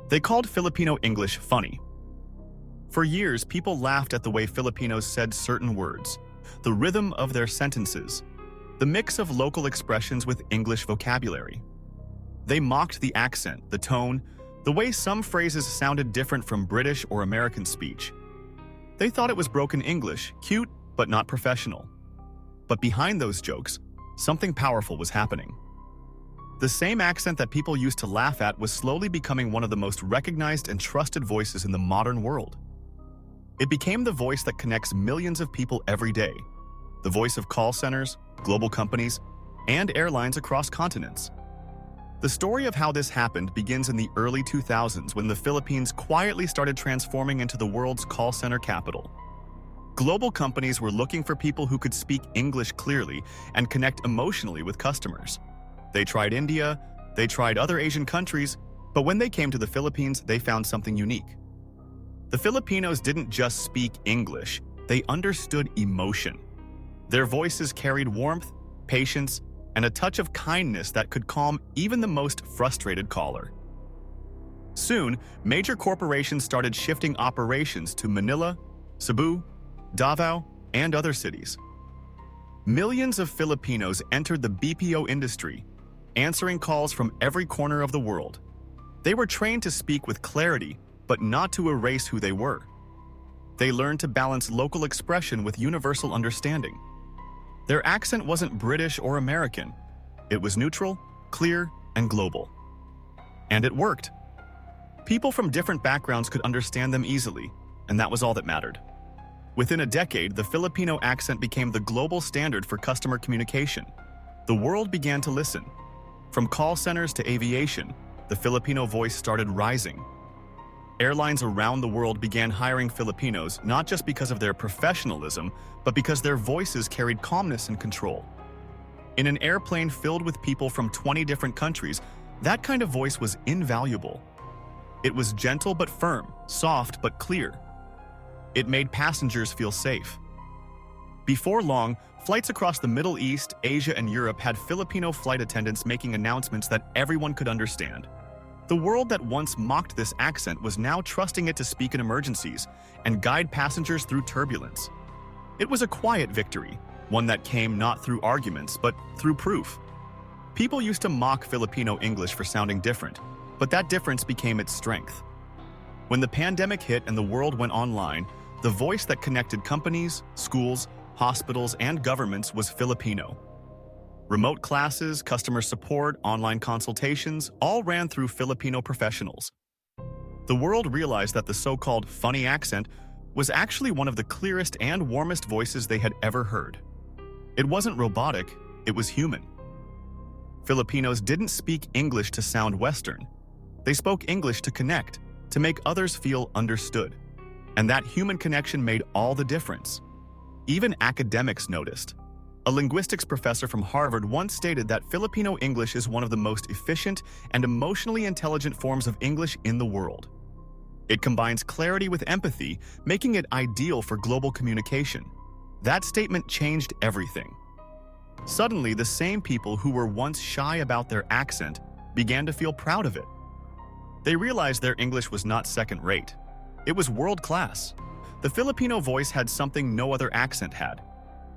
They called Filipino English funny. For years, people laughed at the way Filipinos said certain words, the rhythm of their sentences, the mix of local expressions with English vocabulary. They mocked the accent, the tone, the way some phrases sounded different from British or American speech. They thought it was broken English, cute but not professional. But behind those jokes, something powerful was happening. The same accent that people used to laugh at was slowly becoming one of the most recognized and trusted voices in the modern world. It became the voice that connects millions of people every day, the voice of call centers, global companies, and airlines across continents. The story of how this happened begins in the early 2000s when the Philippines quietly started transforming into the world's call center capital. Global companies were looking for people who could speak English clearly and connect emotionally with customers. They tried India, they tried other Asian countries, but when they came to the Philippines, they found something unique. The Filipinos didn't just speak English, they understood emotion. Their voices carried warmth, patience, and a touch of kindness that could calm even the most frustrated caller. Soon, major corporations started shifting operations to Manila, Cebu, Davao, and other cities. Millions of Filipinos entered the BPO industry, answering calls from every corner of the world. They were trained to speak with clarity, but not to erase who they were. They learned to balance local expression with universal understanding. Their accent wasn't British or American. It was neutral, clear, and global. And it worked. People from different backgrounds could understand them easily, and that was all that mattered. Within a decade, the Filipino accent became the global standard for customer communication. The world began to listen. From call centers to aviation, the Filipino voice started rising. Airlines around the world began hiring Filipinos not just because of their professionalism, but because their voices carried calmness and control. In an airplane filled with people from 20 different countries, that kind of voice was invaluable. It was gentle but firm, soft but clear. It made passengers feel safe. Before long, flights across the Middle East, Asia, and Europe had Filipino flight attendants making announcements that everyone could understand. The world that once mocked this accent was now trusting it to speak in emergencies and guide passengers through turbulence. It was a quiet victory, one that came not through arguments, but through proof. People used to mock Filipino English for sounding different, but that difference became its strength. When the pandemic hit and the world went online, the voice that connected companies, schools, hospitals, and governments was Filipino. Remote classes, customer support, online consultations all ran through Filipino professionals. The world realized that the so-called funny accent was actually one of the clearest and warmest voices they had ever heard. It wasn't robotic, it was human. Filipinos didn't speak English to sound Western. They spoke English to connect, to make others feel understood. And that human connection made all the difference. Even academics noticed. A linguistics professor from Harvard once stated that Filipino English is one of the most efficient and emotionally intelligent forms of English in the world. It combines clarity with empathy, making it ideal for global communication. That statement changed everything. Suddenly, the same people who were once shy about their accent began to feel proud of it. They realized their English was not second-rate. It was world-class. The Filipino voice had something no other accent had: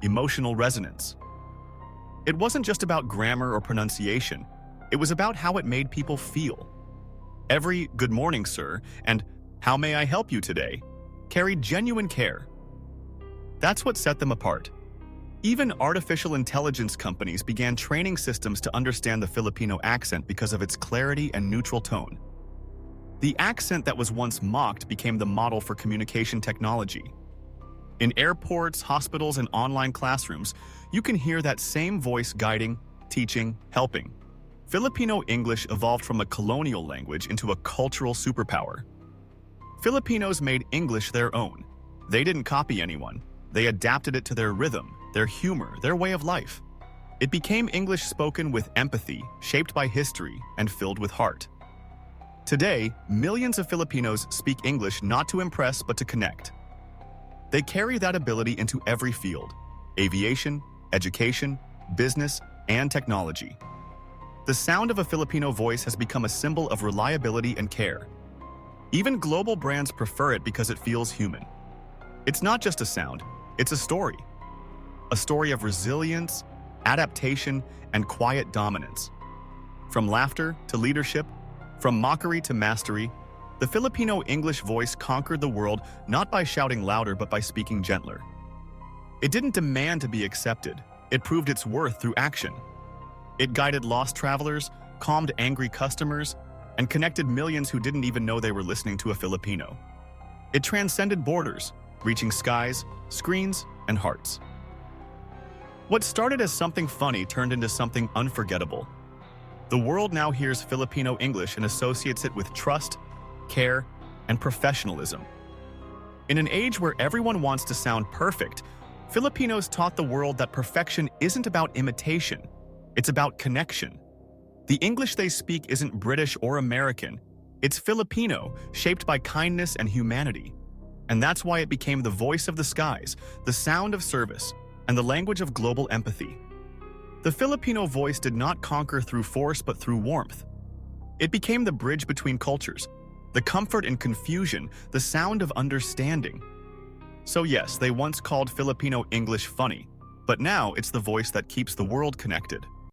emotional resonance. It wasn't just about grammar or pronunciation. It was about how it made people feel. Every "good morning, sir," and "how may I help you today" carried genuine care. That's what set them apart. Even artificial intelligence companies began training systems to understand the Filipino accent because of its clarity and neutral tone. The accent that was once mocked became the model for communication technology. In airports, hospitals, and online classrooms, you can hear that same voice guiding, teaching, helping. Filipino English evolved from a colonial language into a cultural superpower. Filipinos made English their own. They didn't copy anyone. They adapted it to their rhythm, their humor, their way of life. It became English spoken with empathy, shaped by history, and filled with heart. Today, millions of Filipinos speak English not to impress but to connect. They carry that ability into every field: aviation, education, business, and technology. The sound of a Filipino voice has become a symbol of reliability and care. Even global brands prefer it because it feels human. It's not just a sound, it's a story. A story of resilience, adaptation, and quiet dominance. From laughter to leadership, from mockery to mastery, the Filipino English voice conquered the world not by shouting louder but by speaking gentler. It didn't demand to be accepted, it proved its worth through action. It guided lost travelers, calmed angry customers, and connected millions who didn't even know they were listening to a Filipino. It transcended borders, reaching skies, screens, and hearts. What started as something funny turned into something unforgettable. The world now hears Filipino English and associates it with trust, care, and professionalism. In an age where everyone wants to sound perfect, Filipinos taught the world that perfection isn't about imitation, it's about connection. The English they speak isn't British or American, it's Filipino, shaped by kindness and humanity. And that's why it became the voice of the skies, the sound of service, and the language of global empathy. The Filipino voice did not conquer through force but through warmth. It became the bridge between cultures, the comfort in confusion, the sound of understanding. So yes, they once called Filipino English funny, but now it's the voice that keeps the world connected.